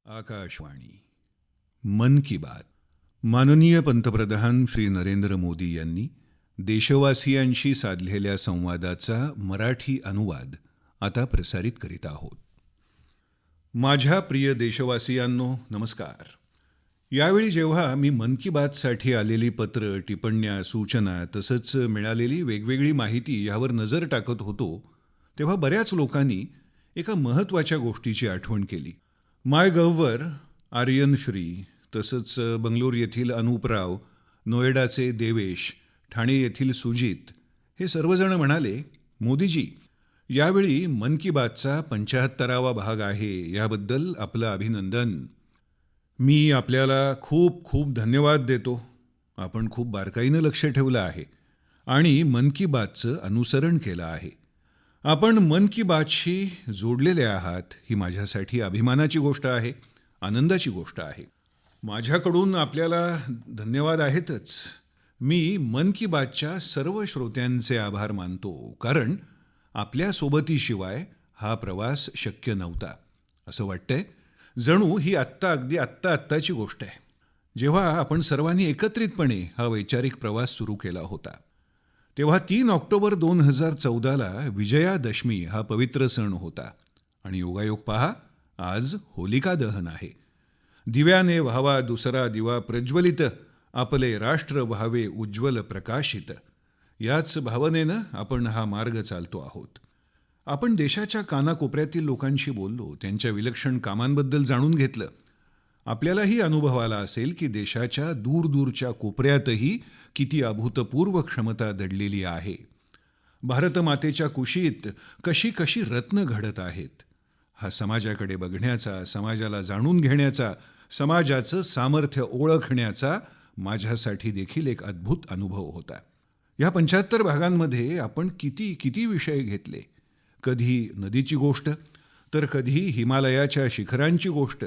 आकाशवाणी मन की बात. माननीय पंतप्रधान श्री नरेंद्र मोदी यांनी देशवासियांशी साधलेल्या संवादाचा मराठी अनुवाद आता प्रसारित करीत आहोत. माझ्या प्रिय देशवासियांनो, नमस्कार. यावेळी जेव्हा मी मन की बातसाठी आलेली पत्र, टिप्पण्या, सूचना तसंच मिळालेली वेगवेगळी माहिती यावर नजर टाकत होतो, तेव्हा बऱ्याच लोकांनी एका महत्त्वाच्या गोष्टीची आठवण केली. माय गव्हवर आर्यन श्री, तसंच बंगलोर येथील अनुपराव, नोएडाचे देवेश, ठाणे येथील सुजित हे सर्वजण म्हणाले, मोदीजी, यावेळी मन की बातचा 75वा भाग आहे, याबद्दल आपलं अभिनंदन. मी आपल्याला खूप खूप धन्यवाद देतो. आपण खूप बारकाईनं लक्ष ठेवलं आहे आणि मन की बातचं अनुसरण केलं आहे. आपण मन की बातशी जोडलेले आहात, ही माझ्यासाठी अभिमानाची गोष्ट आहे, आनंदाची गोष्ट आहे. माझ्याकडून आपल्याला धन्यवाद आहेतच. मी मन की बातच्या सर्व श्रोत्यांचे आभार मानतो, कारण आपल्या सोबतीशिवाय हा प्रवास शक्य नव्हता. असं वाटतंय जणू ही अगदी आत्ताची गोष्ट आहे, जेव्हा आपण सर्वांनी एकत्रितपणे हा वैचारिक प्रवास सुरू केला होता. तेव्हा 3 ऑक्टोबर 2014ला विजयादशमी हा पवित्र सण होता आणि योगायोग पहा, आज होलिका दहन आहे. दिव्याने व्हावा दुसरा दिवा प्रज्वलित, आपले राष्ट्र व्हावे उज्ज्वल प्रकाशित, याच भावनेनं आपण हा मार्ग चालतो आहोत. आपण देशाच्या कानाकोपऱ्यातील लोकांशी बोललो, त्यांच्या विलक्षण कामांबद्दल जाणून घेतलं. आपल्यालाही अनुभव आला असेल की देशाच्या दूरदूरच्या कोपऱ्यातही किती अभूतपूर्व क्षमता दडलेली आहे. भारतमातेच्या कुशीत कशी कशी रत्न घडत आहेत. हा समाजाकडे बघण्याचा, समाजाला जाणून घेण्याचा, समाजाचं सामर्थ्य ओळखण्याचा माझ्यासाठी देखील एक अद्भुत अनुभव होता. या 75 भागांमध्ये आपण किती किती विषय घेतले. कधी नदीची गोष्ट, तर कधी हिमालयाच्या शिखरांची गोष्ट,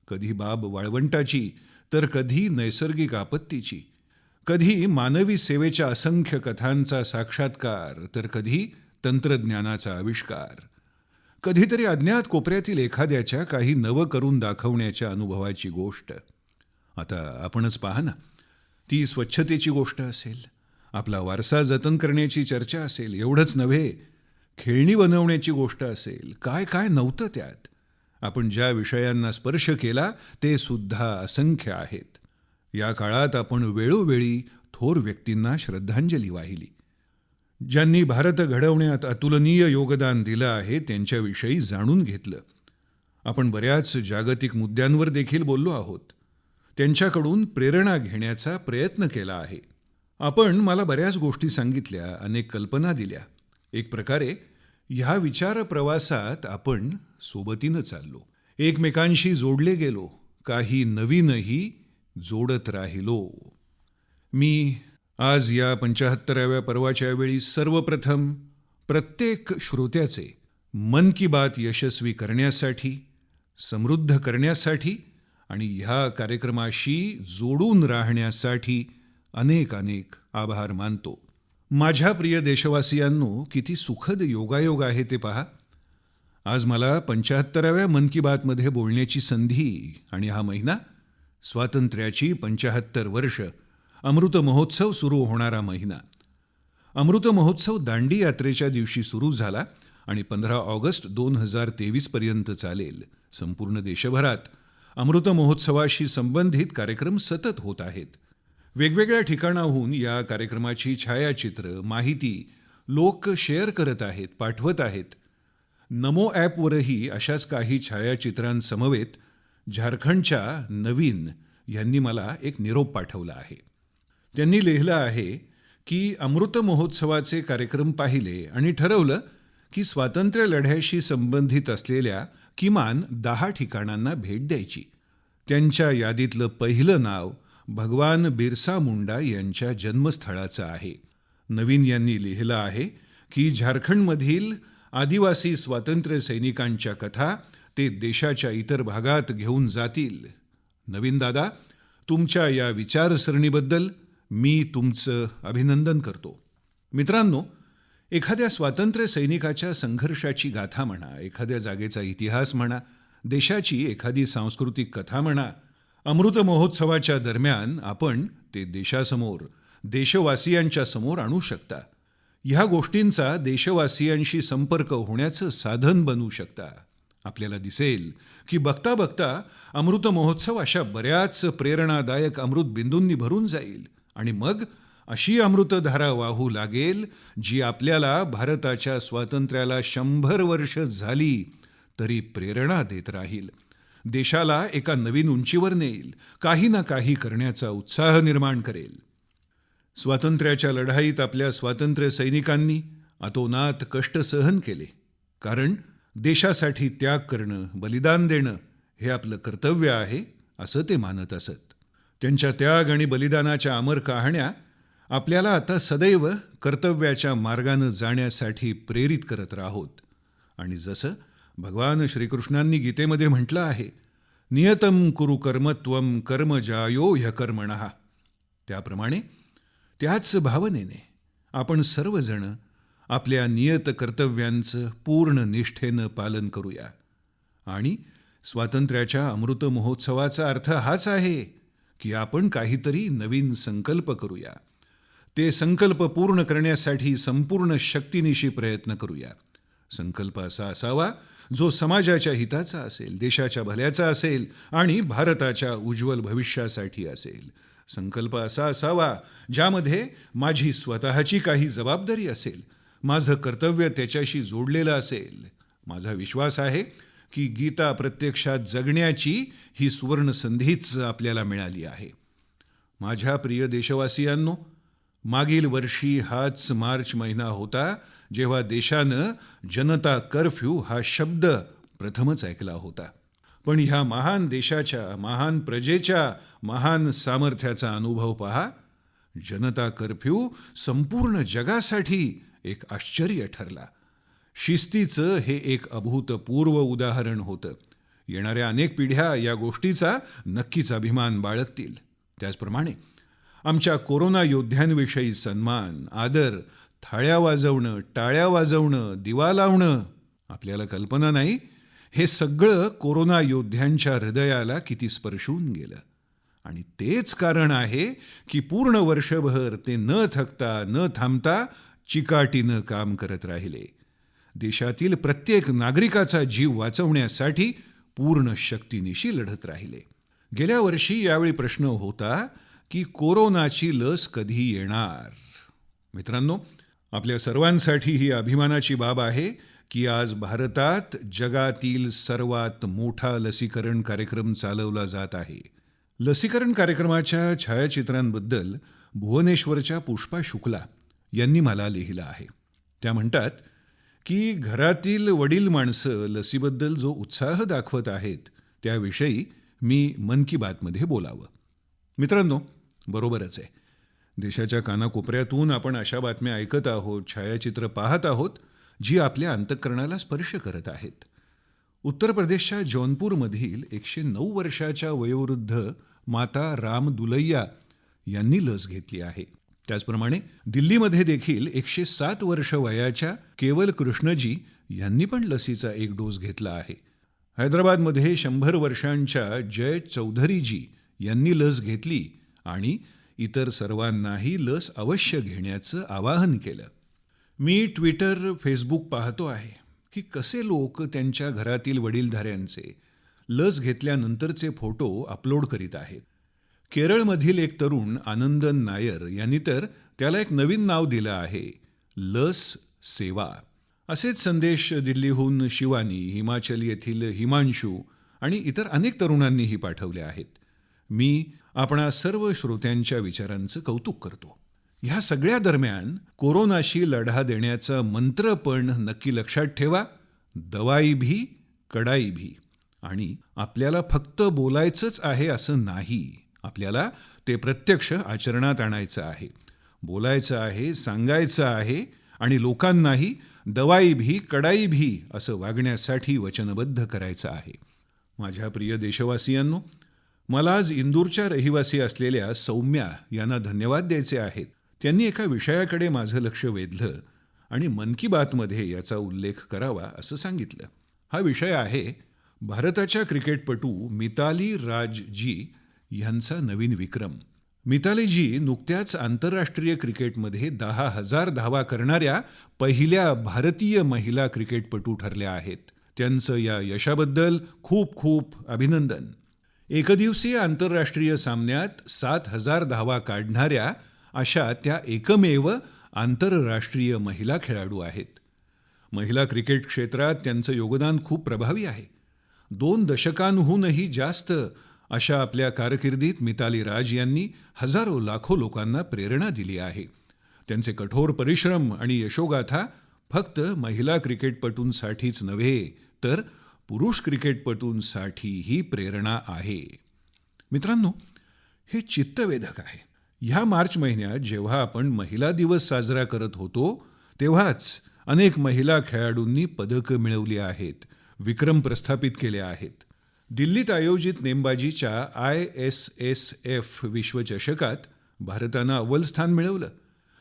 कधी बाब वाळवंटाची, तर कधी नैसर्गिक आपत्तीची, कधी मानवी सेवेच्या असंख्य कथांचा साक्षात्कार, तर कधी तंत्रज्ञानाचा आविष्कार, कधीतरी अज्ञात कोपऱ्यातील एखाद्याच्या काही नवं करून दाखवण्याच्या अनुभवाची गोष्ट. आता आपणच पहा ना, ती स्वच्छतेची गोष्ट असेल, आपला वारसा जतन करण्याची चर्चा असेल, एवढंच नव्हे, खेळणी बनवण्याची गोष्ट असेल, काय काय नव्हतं त्यात. आपण ज्या विषयांना स्पर्श केला ते सुद्धा असंख्य आहेत. या काळात आपण वेळोवेळी थोर व्यक्तींना श्रद्धांजली वाहिली. ज्यांनी भारत घडवण्यात अतुलनीय योगदान दिलं आहे त्यांच्याविषयी जाणून घेतलं. आपण बऱ्याच जागतिक मुद्द्यांवर देखील बोललो आहोत. त्यांच्याकडून प्रेरणा घेण्याचा प्रयत्न केला आहे. आपण मला बऱ्याच गोष्टी सांगितल्या, अनेक कल्पना दिल्या. एक प्रकारे ह्या विचार प्रवासात आपण सोबतीनं चाललो, एकमेकांशी जोडले गेलो, काही नवीनही जोडत राहिलो. मी आज या 75व्या पर्वाच्या वेळी सर्वप्रथम प्रत्येक श्रोत्याचे मन की बात यशस्वी करण्यासाठी, समृद्ध करण्यासाठी आणि ह्या कार्यक्रमाशी जोडून राहण्यासाठी अनेक अनेक आभार मानतो. माझ्या प्रिय देशवासियांनो, किती सुखद योगायोग आहे ते पहा. आज मला 75व्या मन की बातमध्ये बोलण्याची संधी आणि हा महिना स्वातंत्र्याची 75 वर्ष, अमृत महोत्सव सुरू होणारा महिना. अमृत महोत्सव दांडी यात्रेच्या दिवशी सुरू झाला आणि 15 ऑगस्ट 2023 पर्यंत चालेल. संपूर्ण देशभरात अमृत महोत्सवाशी संबंधित कार्यक्रम सतत होत आहेत. वेगवेगळ्या ठिकाणाहून या कार्यक्रमाची छायाचित्र, माहिती लोक शेअर करत आहेत, पाठवत आहेत. नमो ॲपवरही अशाच काही छायाचित्रांसमवेत झारखंडच्या नवीन यांनी मला एक निरोप पाठवला आहे. त्यांनी लिहिलं आहे की अमृत महोत्सवाचे कार्यक्रम पाहिले आणि ठरवलं की स्वातंत्र्य लढ्याशी संबंधित असलेल्या किमान 10 ठिकाणांना भेट द्यायची. त्यांच्या यादीतलं पहिलं नाव भगवान बिरसा मुंडा यांच्या जन्मस्थळाचं आहे. नवीन यांनी लिहिलं आहे की झारखंडमधील आदिवासी स्वातंत्र्य सैनिकांच्या कथा ते देशाच्या इतर भागात घेऊन जातील. नवीन दादा, तुमच्या या विचारसरणीबद्दल मी तुमचं अभिनंदन करतो. मित्रांनो, एखाद्या स्वातंत्र्य सैनिकाच्या संघर्षाची गाथा म्हणा, एखाद्या जागेचा इतिहास म्हणा, देशाची एखादी सांस्कृतिक कथा म्हणा, अमृत महोत्सवाच्या दरम्यान आपण ते देशासमोर, देशवासियांच्या समोर आणू शकता. ह्या गोष्टींचा देशवासियांशी संपर्क होण्याचं साधन बनू शकता. आपल्याला दिसेल की बघता बघता अमृत महोत्सव अशा बऱ्याच प्रेरणादायक अमृत बिंदूंनी भरून जाईल आणि मग अशी अमृतधारा वाहू लागेल जी आपल्याला भारताच्या स्वातंत्र्याला 100 वर्ष झाली तरी प्रेरणा देत राहील, देशाला एका नवीन उंचीवर नेईल, काही ना काही करण्याचा उत्साह निर्माण करेल. स्वातंत्र्याच्या लढाईत आपल्या स्वातंत्र्य सैनिकांनी अतोनात कष्ट सहन केले, कारण देशासाठी त्याग करणं, बलिदान देणं हे आपलं कर्तव्य आहे असं ते मानत असत. त्यांच्या त्याग आणि बलिदानाच्या अमर कहाण्या आपल्याला आता सदैव कर्तव्याच्या मार्गाने जाण्यासाठी प्रेरित करत राहोत. आणि जसं भगवान श्रीकृष्णांनी गीतेमध्ये म्हटलं आहे, नियतं कुरु कर्म त्वं कर्म ज्यायो ह्यकर्मणः, त्याप्रमाणे त्याच भावनेने आपण सर्वजण आपल्या नियत कर्तव्यांचं पूर्ण निष्ठेनं पालन करूया. आणि स्वातंत्र्याच्या अमृत महोत्सवाचा अर्थ हाच आहे की आपण काहीतरी नवीन संकल्प करूया. ते संकल्प पूर्ण करण्यासाठी संपूर्ण शक्तीनिशी प्रयत्न करूया. संकल्प असा असावा जो समाजाच्या हिताचा असेल, देशाच्या भल्याचा असेल आणि भारताच्या उज्ज्वल भविष्यासाठी असेल. संकल्प असा असावा ज्यामध्ये माझी स्वतःची काही जबाबदारी असेल, माझं कर्तव्य त्याच्याशी जोडलेलं असेल. माझा विश्वास आहे की गीता प्रत्यक्षात जगण्याची ही सुवर्ण संधीच आपल्याला मिळाली आहे. माझ्या प्रिय देशवासियांनो, मागील वर्षी हाच मार्च महिना होता जेव्हा देशानं जनता कर्फ्यू हा शब्द प्रथमच ऐकला होता. पण ह्या महान देशाच्या, महान प्रजेच्या महान सामर्थ्याचा अनुभव पहा. जनता कर्फ्यू संपूर्ण जगासाठी एक आश्चर्य ठरला. शिस्तीचं हे एक अभूतपूर्व उदाहरण होतं. येणाऱ्या अनेक पिढ्या या गोष्टीचा नक्कीच अभिमान बाळगतील. त्याचप्रमाणे आमच्या कोरोना योद्ध्यांविषयी सन्मान, आदर, थाळ्या वाजवणं, टाळ्या वाजवणं, दिवा लावणं, आपल्याला कल्पना नाही हे सगळं कोरोना योद्ध्यांच्या हृदयाला किती स्पर्शून गेलं. आणि तेच कारण आहे की पूर्ण वर्षभर ते न थकता न थांबता चिकाटीनं काम करत राहिले. देशातील प्रत्येक नागरिकाचा जीव वाचवण्यासाठी पूर्ण शक्तीनिशी लढत राहिले. गेल्या वर्षी यावेळी प्रश्न होता की कोरोनाची लस कधी येणार. मित्रांनो, आपल्या सर्वांसाठी ही अभिमानाची बाब आहे की आज भारतात जगातील सर्वात मोठा लसीकरण कार्यक्रम चालवला जात आहे. लसीकरण कार्यक्रमाच्या छायाचित्रांबद्दल भुवनेश्वरच्या पुष्पा शुक्ला यांनी मला लिहिलं आहे. त्या म्हणतात की घरातील वडील माणसं लसीबद्दल जो उत्साह दाखवत आहेत त्याविषयी मी मन की बातमध्ये बोलावं. मित्रांनो, बरोबरच आहे. देशाच्या कानाकोपऱ्यातून आपण अशा बातम्या ऐकत आहोत, छायाचित्र पाहत आहोत जी आपल्या अंतःकरणाला स्पर्श करत आहेत. उत्तर प्रदेशच्या जौनपूरमधील 109 वर्षाच्या वयोवृद्ध माता राम दुलैया यांनी लस घेतली आहे. त्याचप्रमाणे दिल्लीमध्ये देखील 107 वर्ष वयाच्या केवल कृष्णजी यांनी पण लसीचा एक डोस घेतला आहे. हैदराबादमध्ये 100 वर्षांच्या जय चौधरीजी यांनी लस घेतली आणि इतर सर्वांनाही लस अवश्य घेण्याचं आवाहन केलं. मी ट्विटर, फेसबुक पाहतो आहे की कसे लोक त्यांच्या घरातील वडीलधाऱ्यांचे लस घेतल्यानंतरचे फोटो अपलोड करीत आहेत. केरळमधील एक तरुण आनंदन नायर यांनी तर त्याला एक नवीन नाव दिलं आहे, लस सेवा. असेच संदेश दिल्लीहून शिवानी, हिमाचल येथील हिमांशू आणि इतर अनेक तरुणांनीही पाठवले आहेत. मी आपणा सर्व श्रोत्यांच्या विचारांचं कौतुक करतो. ह्या सगळ्या दरम्यान कोरोनाशी लढा देण्याचा मंत्र पण नक्की लक्षात ठेवा, दवाई भी कडाई भी. आणि आपल्याला फक्त बोलायचंच आहे असं नाही, आपल्याला ते प्रत्यक्ष आचरणात आणायचं आहे. बोलायचं आहे, सांगायचं आहे आणि लोकांनाही दवाई भी कडाई भी असं वागण्यासाठी वचनबद्ध करायचं आहे. माझ्या प्रिय देशवासियांनो, मला आज इंदूरच्या रहिवासी असलेल्या सौम्या यांना धन्यवाद द्यायचे आहेत. त्यांनी एका विषयाकडे माझं लक्ष वेधलं आणि मन की बातमध्ये याचा उल्लेख करावा असं सांगितलं. हा विषय आहे भारताच्या क्रिकेटपटू मिताली राज जी यांचा नवीन विक्रम. मितालीजी नुकत्याच आंतरराष्ट्रीय क्रिकेटमध्ये 10,000 धावा करणाऱ्या पहिल्या भारतीय महिला क्रिकेटपटू ठरल्या आहेत. त्यांचं या यशाबद्दल खूप खूप अभिनंदन. एकदिवसीय आंतरराष्ट्रीय सामन्यात 7,000 धावा काढणाऱ्या अशा त्या एकमेव आंतरराष्ट्रीय महिला खेळाडू आहेत. महिला क्रिकेट क्षेत्रात त्यांचं योगदान खूप प्रभावी आहे. 2 दशकांहूनही जास्त अशा आपल्या कारकिर्दीत मिताली राज यांनी हजारो लाखो लोकांना प्रेरणा दिली आहे. त्यांचे कठोर परिश्रम आणि यशोगाथा फक्त महिला क्रिकेटपटूंसाठीच नव्हे तर पुरुष क्रिकेटपटूंसाठीही प्रेरणा आहे. मित्रांनो, हे चित्तवेधक आहे. ह्या मार्च महिन्यात जेव्हा आपण महिला दिवस साजरा करत होतो तेव्हाच अनेक महिला खेळाडूंनी पदकं मिळवली आहेत, विक्रम प्रस्थापित केले आहेत. दिल्लीत आयोजित नेमबाजीच्या ISSF विश्वचषकात भारतानं अव्वल स्थान मिळवलं.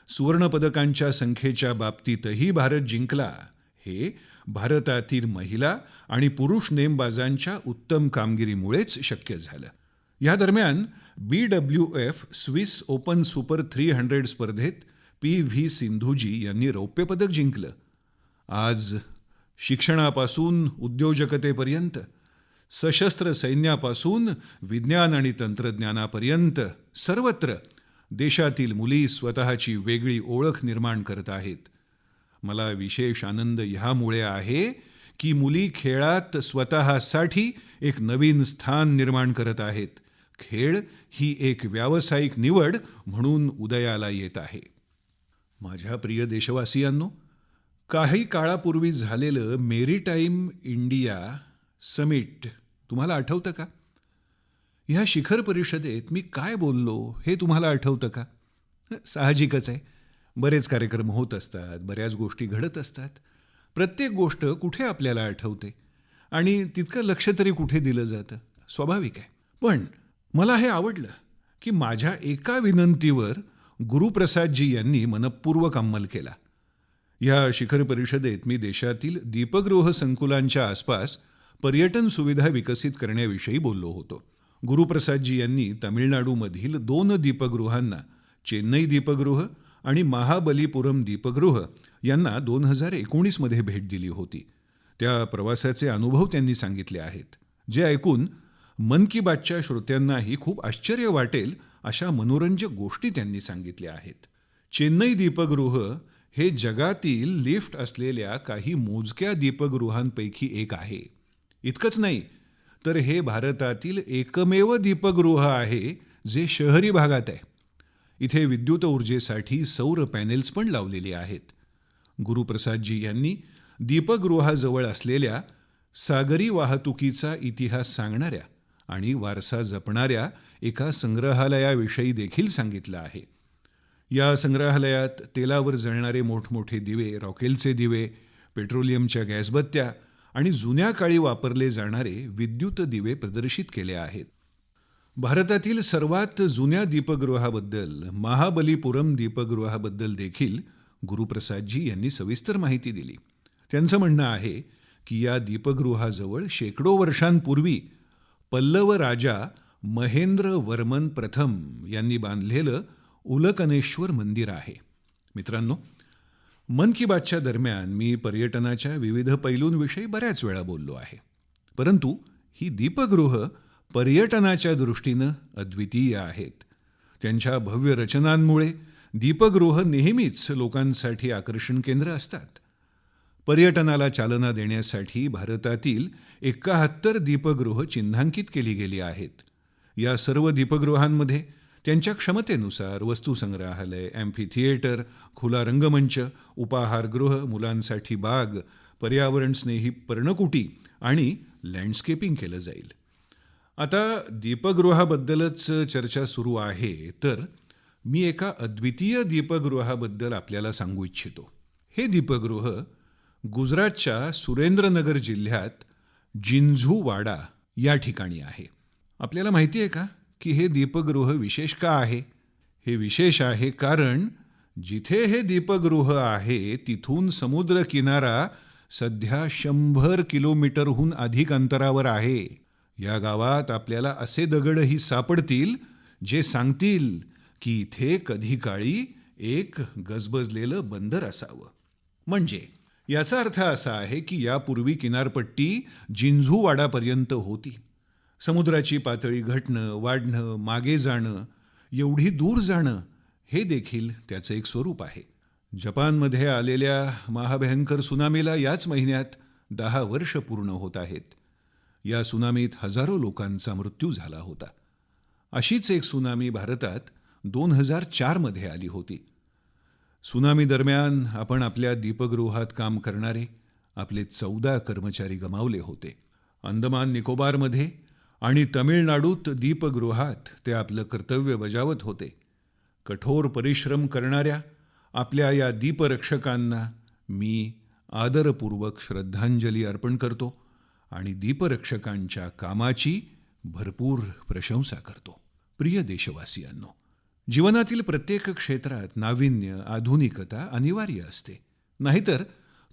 सुवर्णपदकांच्या संख्येच्या बाबतीतही भारत जिंकला. हे भारतातील महिला आणि पुरुष नेमबाजांच्या उत्तम कामगिरीमुळेच शक्य झालं. या दरम्यान BWF स्विस ओपन सुपर 300 स्पर्धेत PV सिंधूजी यांनी रौप्य पदक जिंकलं. आज शिक्षणापासून उद्योजकतेपर्यंत, सशस्त्र सैन्यापासून विज्ञान आणि तंत्रज्ञानापर्यंत सर्वत्र देशातील मुली स्वतःची वेगळी ओळख निर्माण करत आहेत. मला विशेष आनंद ह्यामुळे आहे की मुली खेळात स्वतःसाठी एक नवीन स्थान निर्माण करत आहेत. खेळ ही एक व्यावसायिक निवड म्हणून उदयाला येत आहे. माझ्या प्रिय देशवासियांनो, काही काळापूर्वी झालेलं मेरीटाईम इंडिया समिट तुम्हाला आठवतं का? ह्या शिखर परिषदेत मी काय बोललो हे तुम्हाला आठवतं का? साहजिकच आहे, बरेच कार्यक्रम होत असतात, बऱ्याच गोष्टी घडत असतात. प्रत्येक गोष्ट कुठे आपल्याला आठवते आणि तितकं लक्ष तरी कुठे दिलं जातं? स्वाभाविक आहे. पण मला हे आवडलं की माझ्या एका विनंतीवर गुरुप्रसादजी यांनी मनपूर्वक अंमल केला. या शिखर परिषदेत मी देशातील दीपगृह संकुलांच्या आसपास पर्यटन सुविधा विकसित करण्याविषयी बोललो होतो. गुरुप्रसादजी यांनी तामिळनाडूमधील 2 दीपगृहांना, चेन्नई दीपगृह आणि महाबलीपुरम दीपगृह यांना 2019 मध्ये भेट दिली होती. त्या प्रवासाचे अनुभव त्यांनी सांगितले आहेत, जे ऐकून मन की बातच्या श्रोत्यांनाही खूप आश्चर्य वाटेल अशा मनोरंजक गोष्टी त्यांनी सांगितल्या आहेत. चेन्नई दीपगृह हे जगातील लिफ्ट असलेल्या काही मोजक्या दीपगृहांपैकी एक आहे. इतकंच नाही तर हे भारतातील एकमेव दीपगृह आहे जे शहरी भागात आहे. इथे विद्युत ऊर्जेसाठी सौर पॅनेल्स पण लावलेली आहेत. गुरुप्रसादजी यांनी दीपगृहाजवळ असलेल्या सागरी वाहतुकीचा इतिहास सांगणाऱ्या आणि वारसा जपणाऱ्या एका संग्रहालयाविषयी देखील सांगितलं आहे. या संग्रहालयात तेलावर जळणारे मोठमोठे दिवे, रॉकेलचे दिवे, पेट्रोलियमच्या गॅसबत्त्या आणि जुन्या काळी वापरले जाणारे विद्युत दिवे प्रदर्शित केले आहेत. भारतातील सर्वात जुन्या दीपगृहाबद्दल, महाबलीपुरम दीपगृहाबद्दल देखील गुरुप्रसादजी यांनी सविस्तर माहिती दिली. त्यांचं म्हणणं आहे की या दीपगृहाजवळ शेकडो वर्षांपूर्वी पल्लव राजा महेंद्र वर्मन प्रथम यांनी बांधलेलं उलकनेश्वर मंदिर आहे. मित्रांनो, मन की बातच्या दरम्यान मी पर्यटनाच्या विविध पैलूंविषयी बऱ्याच वेळा बोललो आहे, परंतु ही दीपगृह पर्यटनाच्या दृष्टीनं अद्वितीय आहेत. त्यांच्या भव्य रचनांमुळे दीपगृह नेहमीच लोकांसाठी आकर्षण केंद्र असतात. पर्यटनाला चालना देण्यासाठी भारतातील 71 दीपगृह चिन्हांकित केली गेली आहेत. या सर्व दीपगृहांमध्ये त्यांच्या क्षमतेनुसार वस्तुसंग्रहालय, अॅम्फी थिएटर, खुला रंगमंच, उपाहारगृह, मुलांसाठी बाग, पर्यावरणस्नेही पर्णकुटी आणि लँडस्केपिंग केलं जाईल. आता दीपगृहाबद्दलच चर्चा सुरू आहे तर मी एका अद्वितीय दीपगृहाबद्दल आपल्याला सांगू इच्छितो. हे दीपगृह गुजरातच्या सुरेंद्रनगर जिल्ह्यात जिंझुवाडा या ठिकाणी आहे. आपल्याला माहिती आहे का की हे दीपगृह विशेष का आहे? हे विशेष आहे कारण जिथे हे दीपगृह आहे तिथून समुद्र किनारा सध्या 100 किलोमीटरहून अधिक अंतरावर आहे. या गावात आपल्याला असे दगडही सापडतील जे सांगतील की इथे कधी काळी एक गजबजलेलं बंदर असावं. म्हणजे याचा अर्थ असा आहे की यापूर्वी किनारपट्टी जिंझूवाडापर्यंत होती. समुद्राची पातळी घटणं, वाढणं, मागे जाणं, एवढी दूर जाणं हे देखील त्याचं एक स्वरूप आहे. जपानमध्ये आलेल्या महाभयंकर सुनामीला याच महिन्यात 10 वर्ष पूर्ण होत आहेत. या सुनामीत हजारो लोकांचा मृत्यू झाला होता. अशीच एक सुनामी भारतात 2004 मध्ये आली होती. सुनामी दरम्यान आपण आपल्या दीपगृहात काम करणारे आपले 14 कर्मचारी गमावले होते. अंदमान निकोबारमध्ये आणि तमिळनाडूत दीपगृहात ते आपलं कर्तव्य बजावत होते. कठोर परिश्रम करणाऱ्या आपल्या या दीपरक्षकांना मी आदरपूर्वक श्रद्धांजली अर्पण करतो आणि दीपरक्षकांच्या कामाची भरपूर प्रशंसा करतो. प्रिय देशवासियांनो, जीवनातील प्रत्येक क्षेत्रात नाविन्य, आधुनिकता अनिवार्य असते. नाहीतर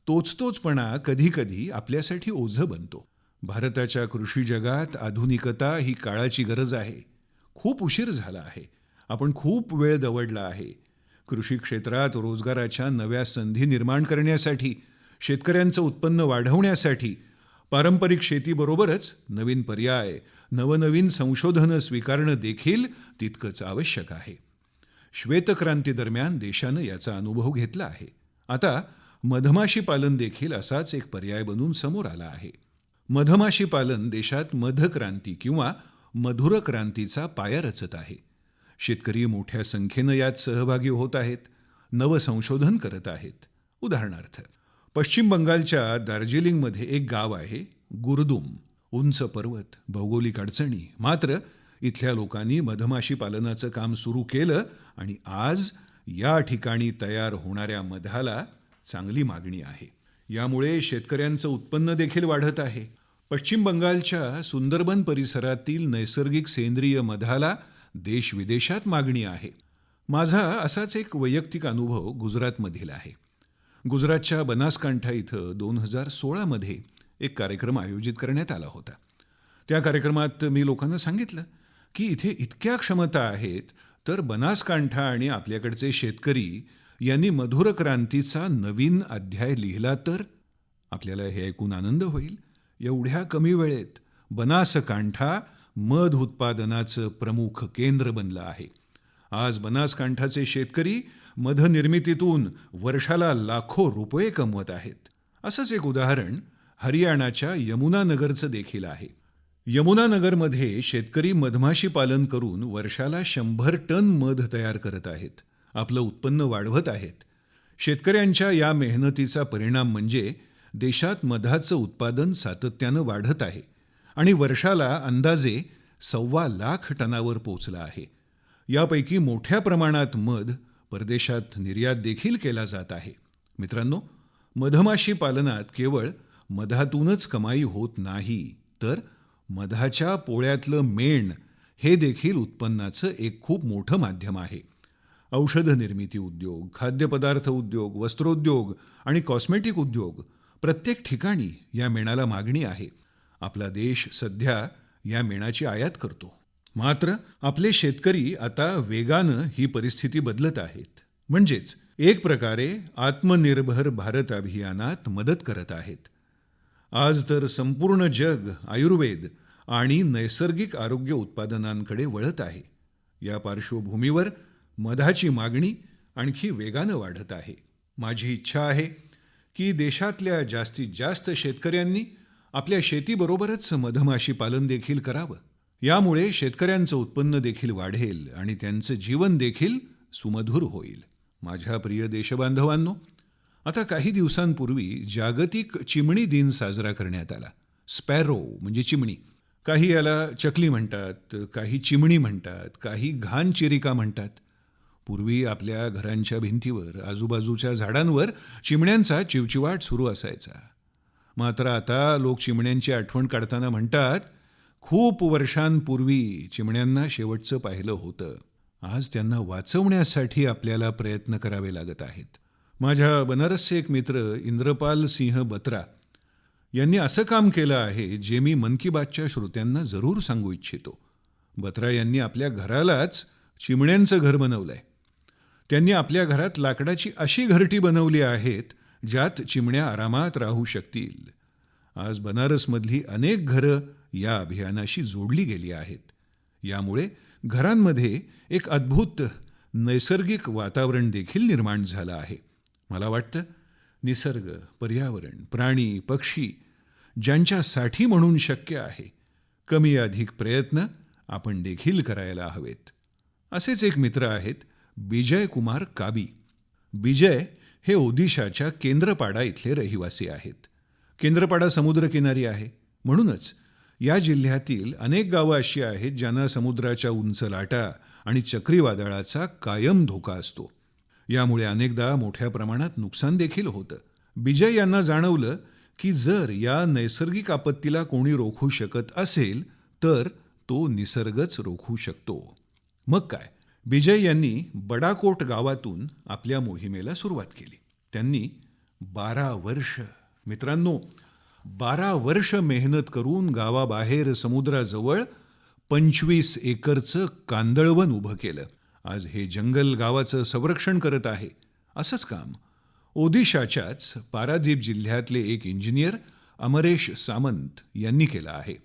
तोचतोचपणा कधीकधी आपल्यासाठी ओझं बनतो. भारताच्या कृषी जगात आधुनिकता ही काळाची गरज आहे. खूप उशीर झाला आहे. आपण खूप वेळ दवडला आहे. कृषी क्षेत्रात रोजगाराच्या नव्या संधी निर्माण करण्यासाठी, शेतकऱ्यांचं उत्पन्न वाढवण्यासाठी पारंपरिक शेतीबरोबरच नवीन पर्याय, नवनवीन संशोधनं स्वीकारणं देखील तितकंच आवश्यक आहे. श्वेतक्रांती दरम्यान देशानं याचा अनुभव घेतला आहे. आता मधमाशी पालन देखील असाच एक पर्याय बनून समोर आला आहे. मधमाशी पालन देशात मधक्रांती किंवा मधुर क्रांतीचा पाया रचत आहे. शेतकरी मोठ्या संख्येनं यात सहभागी होत आहेत, नवसंशोधन करत आहेत. उदाहरणार्थ, पश्चिम बंगालच्या दार्जिलिंगमध्ये एक गाव आहे गुरदुम. उंच पर्वत, भौगोलिक अडचणी, मात्र इथल्या लोकांनी मधमाशी पालनाचं काम सुरू केलं आणि आज या ठिकाणी तयार होणाऱ्या मधाला चांगली मागणी आहे. यामुळे शेतकऱ्यांचं उत्पन्न देखील वाढत आहे. पश्चिम बंगालच्या सुंदरबन परिसरातील नैसर्गिक सेंद्रिय मधाला देशविदेशात मागणी आहे. माझा असाच एक वैयक्तिक अनुभव गुजरातमधील आहे. गुजरातच्या बनासकांठा इथं 2016 मध्ये एक कार्यक्रम आयोजित करण्यात आला होता. त्या कार्यक्रमात मी लोकांना सांगितलं की इथे इतक्या क्षमता आहेत, तर बनासकांठा आणि आपल्याकडचे शेतकरी यांनी मधुर क्रांतीचा नवीन अध्याय लिहिला तर आपल्याला हे ऐकून आनंद होईल. एवढ्या कमी वेळेत बनासकांठा मध उत्पादनाचं प्रमुख केंद्र बनलं आहे. आज बनासकांठाचे शेतकरी मध निर्मितीतून वर्षाला लाखो रुपये कमवत आहेत. असंच एक उदाहरण हरियाणाच्या यमुनानगरचं देखील आहे. यमुनानगरमध्ये शेतकरी मधमाशी पालन करून वर्षाला 100 टन मध तयार करत आहेत. आपलं उत्पन्न वाढवत आहेत. शेतकऱ्यांच्या या मेहनतीचा परिणाम म्हणजे देशात मधाचं उत्पादन सातत्यानं वाढत आहे आणि वर्षाला अंदाजे 1.25 लाख टनावर पोहोचला आहे. यापैकी मोठ्या प्रमाणात मध परदेशात निर्यात देखील केला जात आहे. मित्रांनो, मधमाशी पालनात केवळ मधातूनच कमाई होत नाही, तर मधाच्या पोळ्यातलं मेण हे देखील उत्पन्नाचं एक खूप मोठं माध्यम आहे. औषध निर्मिती उद्योग, खाद्यपदार्थ उद्योग, वस्त्रोद्योग आणि कॉस्मेटिक उद्योग, प्रत्येक ठिकाणी या मेणाला मागणी आहे. आपला देश सध्या या मेणाची आयात करतो. मात्र आपले शेतकरी आता वेगानं ही परिस्थिती बदलत आहेत. म्हणजेच एक प्रकारे आत्मनिर्भर भारत अभियानात मदत करत आहेत. आज तर संपूर्ण जग आयुर्वेद आणि नैसर्गिक आरोग्य उत्पादनांकडे वळत आहे. या पार्श्वभूमीवर मधाची मागणी आणखी वेगानं वाढत आहे. माझी इच्छा आहे की देशातल्या जास्तीत जास्त शेतकऱ्यांनी आपल्या शेतीबरोबरच मधमाशी पालन देखील करावं. यामुळे शेतकऱ्यांचं उत्पन्न देखील वाढेल आणि त्यांचं जीवन देखील सुमधुर होईल. माझ्या प्रिय देशबांधवांनो, आता काही दिवसांपूर्वी जागतिक चिमणी दिन साजरा करण्यात आला. स्पॅरो म्हणजे चिमणी. काही याला चकली म्हणतात, काही चिमणी म्हणतात, काही घाण चिरिका म्हणतात. पूर्वी आपल्या घरांच्या भिंतीवर, आजूबाजूच्या झाडांवर चिमण्यांचा चिवचिवाट सुरू असायचा. मात्र आता लोक चिमण्यांची आठवण काढताना म्हणतात, खूप वर्षांपूर्वी चिमण्यांना शेवटचं पाहिलं होतं. आज त्यांना वाचवण्यासाठी आपल्याला प्रयत्न करावे लागत आहेत. माझ्या बनारसचे एक मित्र इंद्रपाल सिंह बत्रा यांनी असं काम केलं आहे जे मी मन की बातच्या श्रोत्यांना जरूर सांगू इच्छितो. बत्रा यांनी आपल्या घरालाच चिमण्यांचं घर बनवलंय. त्यांनी आपल्या घरात लाकडाची अशी घरटी बनवली आहेत ज्यात चिमण्या आरामात राहू शकतील. आज बनारसमधली अनेक घरं या अभियानाशी जोडली गेली आहेत. यामुळे घरांमध्ये एक अद्भुत नैसर्गिक वातावरण देखील निर्माण झालं आहे. मला वाटतं निसर्ग, पर्यावरण, प्राणी, पक्षी ज्यांच्यासाठी म्हणून शक्य आहे, कमी अधिक प्रयत्न आपण देखील करायला हवेत. असेच एक मित्र आहेत बिजय कुमार काबी. बिजय हे ओदिशाच्या केंद्रपाडा इथले रहिवासी आहेत. केंद्रपाडा समुद्रकिनारी आहे. म्हणूनच या जिल्ह्यातील अनेक गावं अशी आहेत ज्यांना समुद्राच्या उंच लाटा आणि चक्रीवादळाचा कायम धोका असतो. यामुळे अनेकदा मोठ्या प्रमाणात नुकसान देखील होतं. बिजय यांना जाणवलं की जर या नैसर्गिक आपत्तीला कोणी रोखू शकत असेल तर तो निसर्गच रोखू शकतो. मग काय, बिजय यांनी बडाकोट गावातून आपल्या मोहिमेला सुरुवात केली. त्यांनी 12 वर्ष, मित्रांनो, 12 वर्ष मेहनत करून गावाबाहेर समुद्राजवळ 25 एकरचं कांदळवन उभं केलं. आज हे जंगल गावाचं संरक्षण करत आहे. असंच काम ओदिशाच्याच पारादीप जिल्ह्यातले एक इंजिनियर अमरेश सामंत यांनी केलं आहे.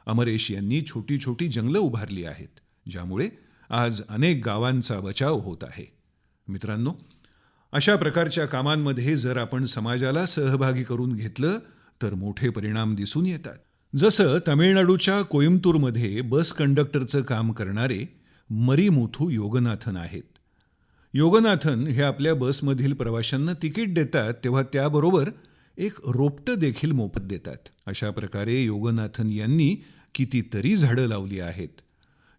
अमरेश यांनी छोटी छोटी जंगलं उभारली आहेत ज्यामुळे आज अनेक गावांचा बचाव होत आहे. मित्रांनो, अशा प्रकारच्या कामांमध्ये जर आपण समाजाला सहभागी करून घेतलं तर मोठे परिणाम दिसून येतात. जसं तामिळनाडूच्या कोइंबतूरमध्ये बस कंडक्टरचं काम करणारे मरीमुथू योगनाथन आहेत. योगनाथन हे आपल्या बसमधील प्रवाशांना तिकीट देतात तेव्हा त्याबरोबर एक रोपटं देखील मोफत देतात. अशा प्रकारे योगनाथन यांनी कितीतरी झाडं लावली आहेत.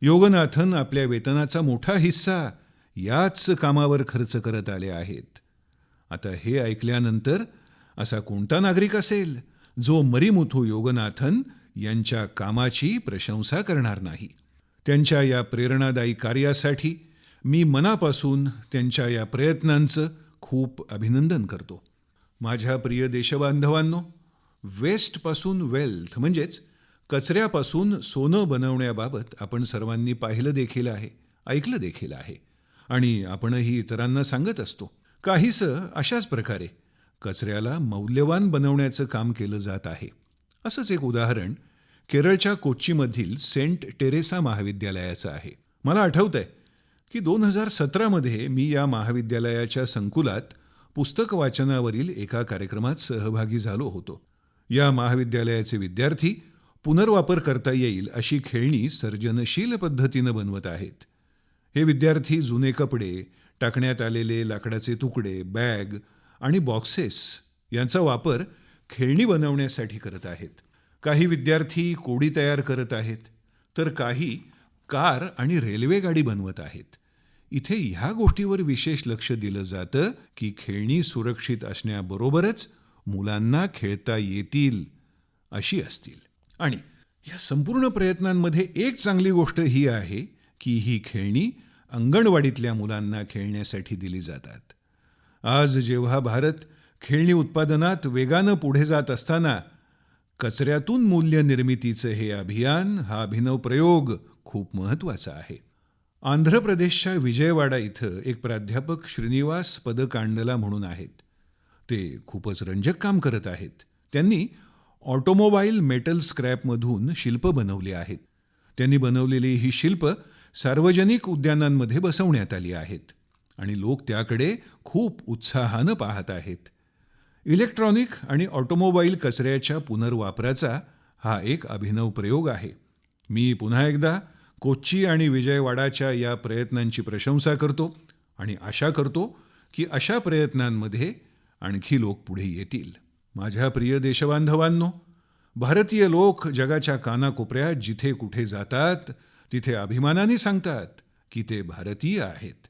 योगनाथन आपल्या वेतनाचा मोठा हिस्सा याच कामावर खर्च करत आले आहेत. आता हे ऐकल्यानंतर असा कोणता नागरिक असेल जो मरीमुथू योगनाथन यांच्या कामाची प्रशंसा करणार नाही. त्यांच्या या प्रेरणादायी कार्यासाठी मी मनापासून त्यांच्या या प्रयत्नांचं खूप अभिनंदन करतो. माझ्या प्रिय देशबांधवांनो, वेस्टपासून वेल्थ म्हणजेच कचऱ्यापासून सोनं बनवण्याबाबत आपण सर्वांनी पाहिलं देखील आहे, ऐकलं देखील आहे आणि आपणही इतरांना सांगत असतो. काहीसं अशाच प्रकारे कचऱ्याला मौल्यवान बनवण्याचं काम केलं जात आहे. असंच एक उदाहरण केरळच्या कोच्चीमधील सेंट टेरेसा महाविद्यालयाचं आहे. मला आठवतंय की 2017 मध्ये मी या महाविद्यालयाच्या संकुलात पुस्तक वाचनावरील एका कार्यक्रमात सहभागी झालो होतो. या महाविद्यालयाचे विद्यार्थी पुनर्वापर करता येईल अशी खेळणी सर्जनशील पद्धतीनं बनवत आहेत. हे विद्यार्थी जुने कपडे, टाकण्यात आलेले लाकडाचे तुकडे, बॅग आणि बॉक्सेस यांचा वापर खेळणी बनवण्यासाठी करत आहेत. काही विद्यार्थी कोडी तयार करत आहेत तर काही कार आणि रेल्वे गाडी बनवत आहेत. इथे ह्या गोष्टीवर विशेष लक्ष दिलं जातं की खेळणी सुरक्षित असण्याबरोबरच मुलांना खेळता येतील अशी असतील. आणि या संपूर्ण प्रयत्नांमध्ये एक चांगली गोष्ट ही आहे की ही खेळणी अंगणवाडीतल्या मुलांना खेळण्यासाठी दिली जातात. आज जेव्हा भारत खेळणी उत्पादनात वेगानं पुढे जात असताना कचऱ्यातून मूल्य निर्मितीचं हे अभियान, हा अभिनव प्रयोग खूप महत्त्वाचा आहे. आंध्र प्रदेशच्या विजयवाडा इथं एक प्राध्यापक श्रीनिवास पदकांडला म्हणून आहेत. ते खूपच रंजक काम करत आहेत. त्यांनी ऑटोमोबाईल मेटल स्क्रॅपमधून शिल्प बनवली आहेत. त्यांनी बनवलेली ही शिल्प सार्वजनिक उद्यानांमध्ये बसवण्यात आली आहेत आणि लोक त्याकडे खूप उत्साहानं पाहत आहेत. इलेक्ट्रॉनिक आणि ऑटोमोबाईल कचऱ्याच्या पुनर्वापराचा हा एक अभिनव प्रयोग आहे. मी पुन्हा एकदा कोच्ची आणि विजयवाडाच्या या प्रयत्नांची प्रशंसा करतो आणि आशा करतो की अशा प्रयत्नांमध्ये आणखी लोक पुढे येतील. माझ्या प्रिय देशबांधवांनो, भारतीय लोक जगाच्या कानाकोपऱ्यात जिथे कुठे जातात तिथे अभिमानाने सांगतात की ते भारतीय आहेत.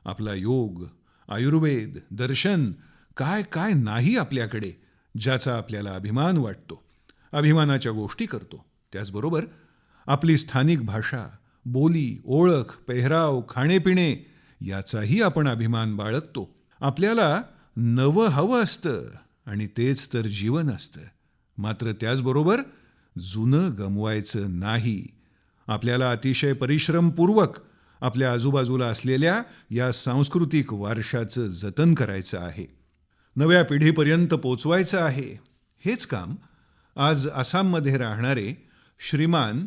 आपला योग, आयुर्वेद, दर्शन काय काय नाही आपल्याकडे ज्याचा आपल्याला अभिमान वाटतो, अभिमानाच्या गोष्टी करतो. त्याचबरोबर आपली स्थानिक भाषा, बोली, ओळख, पेहराव, खाणेपिणे याचाही आपण अभिमान बाळगतो. आपल्याला नवं हवं असतं आणि तेच तर जीवन असतं. मात्र त्याचबरोबर जुनं गमवायचं नाही. आपल्याला अतिशय परिश्रमपूर्वक आपल्या आजूबाजूला असलेल्या या सांस्कृतिक वारशाचं जतन करायचं आहे, नव्या पिढीपर्यंत पोचवायचं आहे. हेच काम आज आसाममध्ये राहणारे श्रीमान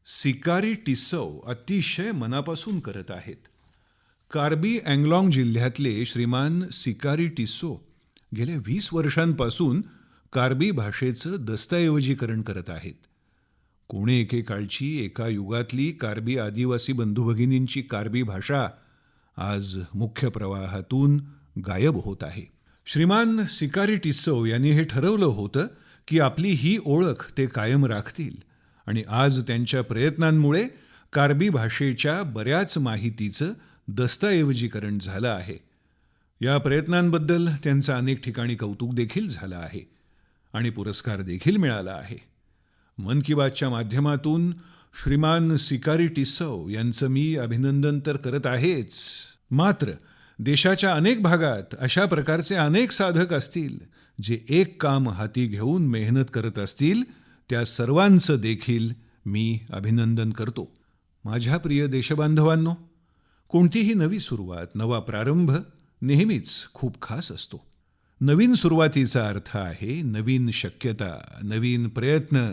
सिकारी टिस्सौ अतिशय मनापासून करत आहेत. कार्बी अँग्लाँग जिल्ह्यातले श्रीमान सिकारी टिस्सौ गेल्या 20 वर्षांपासून कार्बी भाषेचं दस्तऐवजीकरण करत आहेत. कोणे एकेकाळची एका युगातली कार्बी आदिवासी बंधुभगिनींची कार्बी भाषा आज मुख्य प्रवाहातून गायब होत आहे. श्रीमान सिकारी टिस्सौ यांनी हे ठरवलं होतं की आपली ही ओळख ते कायम राखतील आणि आज त्यांच्या प्रयत्नांमुळे कार्बी भाषेच्या बऱ्याच माहितीचं दस्तऐवजीकरण झालं आहे. या प्रयत्नांबद्दल त्यांचं अनेक ठिकाणी कौतुक देखील झालं आहे आणि पुरस्कार देखील मिळाला आहे. मन की बातच्या माध्यमातून श्रीमान सिकारी टिस्सौ यांचं मी अभिनंदन तर करत आहेच, मात्र देशाच्या अनेक भागात अशा प्रकारचे अनेक साधक असतील जे एक काम हाती घेऊन मेहनत करत असतील. त्या सर्वांचं देखील मी अभिनंदन करतो. माझ्या प्रिय देशबांधवांनो, कोणतीही नवी सुरुवात, नवा प्रारंभ नेहमीच खूप खास असतो. नवीन सुरुवातीचा अर्थ आहे नवीन शक्यता, नवीन प्रयत्न.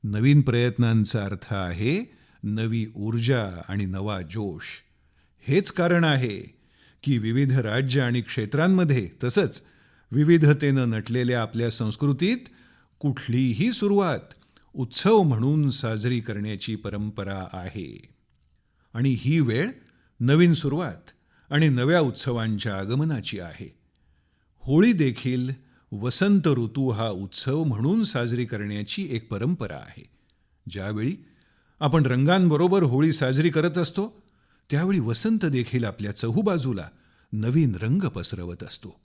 नवीन प्रयत्नांचा अर्थ आहे नवी ऊर्जा आणि नवा जोश. हेच कारण आहे की विविध राज्य आणि क्षेत्रांमध्ये तसंच विविधतेनं नटलेल्या आपल्या संस्कृतीत कुठलीही सुरुवात उत्सव म्हणून साजरी करण्याची परंपरा आहे. आणि ही वेळ नवीन सुरुवात आणि नव्या उत्सवांच्या आगमनाची आहे. होळी देखील वसंत ऋतू हा उत्सव म्हणून साजरी करण्याची एक परंपरा आहे. ज्यावेळी आपण रंगांबरोबर होळी साजरी करत असतो त्यावेळी वसंत देखील आपल्या चहूबाजूला नवीन रंग पसरवत असतो.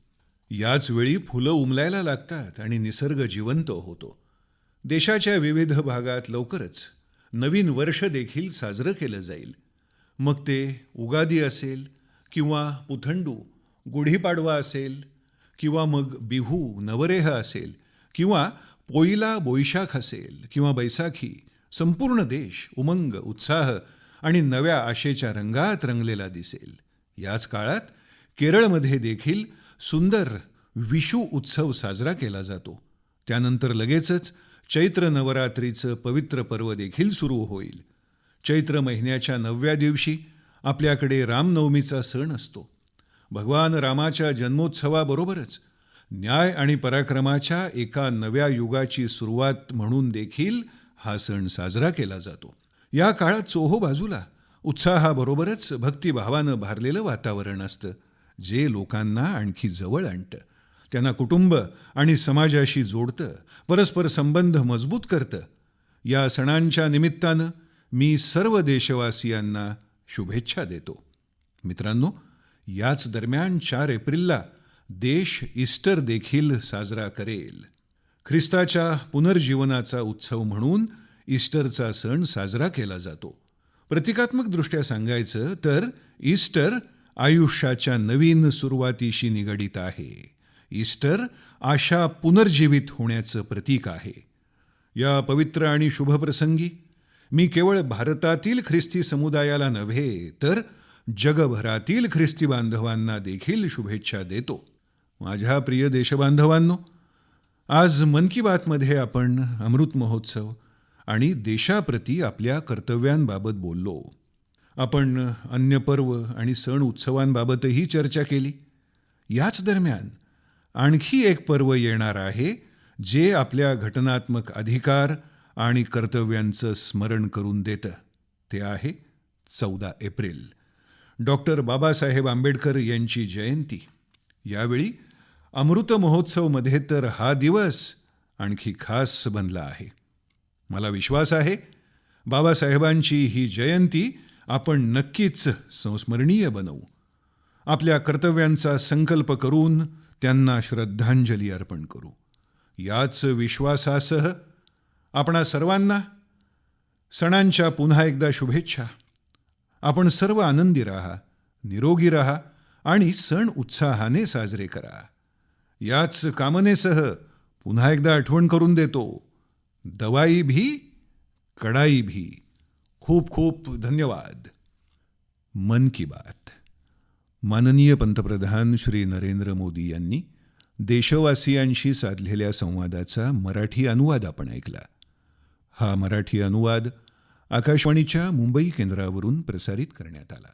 याच वेळी फुलं उमलायला लागतात आणि निसर्ग जिवंत होतो. देशाच्या विविध भागात लवकरच नवीन वर्ष देखील साजरं केलं जाईल. मग ते उगादी असेल किंवा पुथंडू, गुढीपाडवा असेल किंवा मग बिहू नवरेह असेल किंवा पोईला बोईशाख असेल किंवा बैसाखी. संपूर्ण देश उमंग, उत्साह आणि नव्या आशेच्या रंगात रंगलेला दिसेल. याच काळात केरळमध्ये देखील सुंदर विशू उत्सव साजरा केला जातो. त्यानंतर लगेचच चैत्र नवरात्रीचं पवित्र पर्व देखील सुरू होईल. चैत्र महिन्याच्या 9व्या दिवशी आपल्याकडे रामनवमीचा सण असतो. भगवान रामाच्या जन्मोत्सवाबरोबरच न्याय आणि पराक्रमाच्या एका नव्या युगाची सुरुवात म्हणून देखील हा सण साजरा केला जातो. या काळात चोहोबाजूला उत्साहाबरोबरच भक्तिभावानं भारलेलं वातावरण असतं, जे लोकांना आणखी जवळ आणतं, त्यांना कुटुंब आणि समाजाशी जोडतं, परस्पर संबंध मजबूत करतं. या सणांच्या निमित्तानं मी सर्व देशवासियांना शुभेच्छा देतो. मित्रांनो, याच दरम्यान 4 एप्रिलला देश ईस्टर देखील साजरा करेल. ख्रिस्ताच्या पुनर्जीवनाचा उत्सव म्हणून ईस्टरचा सण साजरा केला जातो. प्रतिकात्मक दृष्ट्या सांगायचं तर ईस्टर आयुष्याच्या नवीन सुरुवातीशी निगडित आहे. ईस्टर आशा पुनर्जीवित होण्याचं प्रतीक आहे. या पवित्र आणि शुभ प्रसंगी मी केवळ भारतातील ख्रिस्ती समुदायाला नव्हे तर जगभरातील ख्रिस्ती बांधवांना देखील शुभेच्छा देतो. माझ्या प्रिय देशबांधवांनो, आज मन की बातमध्ये आपण अमृत महोत्सव आणि देशाप्रती आपल्या कर्तव्यांबाबत बोललो. आपण अन्य पर्व आणि सण उत्सवांबाबतही चर्चा केली. याच दरम्यान आणखी एक पर्व येणार आहे जे आपल्या घटनात्मक अधिकार आणि कर्तव्यांचं स्मरण करून देतं. ते आहे 14 एप्रिल, डॉक्टर बाबासाहेब आंबेडकर यांची जयंती. यावेळी अमृत महोत्सवमध्ये तर हा दिवस आणखी खास बनला आहे. मला विश्वास आहे बाबासाहेबांची ही जयंती आपण नक्कीच संस्मरणीय बनवू. आपल्या कर्तव्यांचा संकल्प करून त्यांना श्रद्धांजली अर्पण करू. याच विश्वासासह आपणा सर्वांना सणांच्या पुन्हा एकदा शुभेच्छा. आपण सर्व आनंदी राहा, निरोगी राहा आणि सण उत्साहाने साजरे करा. याच कामनेसह पुन्हा एकदा आठवण करून देतो, दवाई भी कडाई भी. खूप खूप धन्यवाद. मन की बात. माननीय पंतप्रधान श्री नरेंद्र मोदी यांनी देशवासियांशी साधलेल्या संवादाचा मराठी अनुवाद आपण ऐकला. हा मराठी अनुवाद आकाशवाणीच्या मुंबई केंद्रावरून प्रसारित करण्यात आला.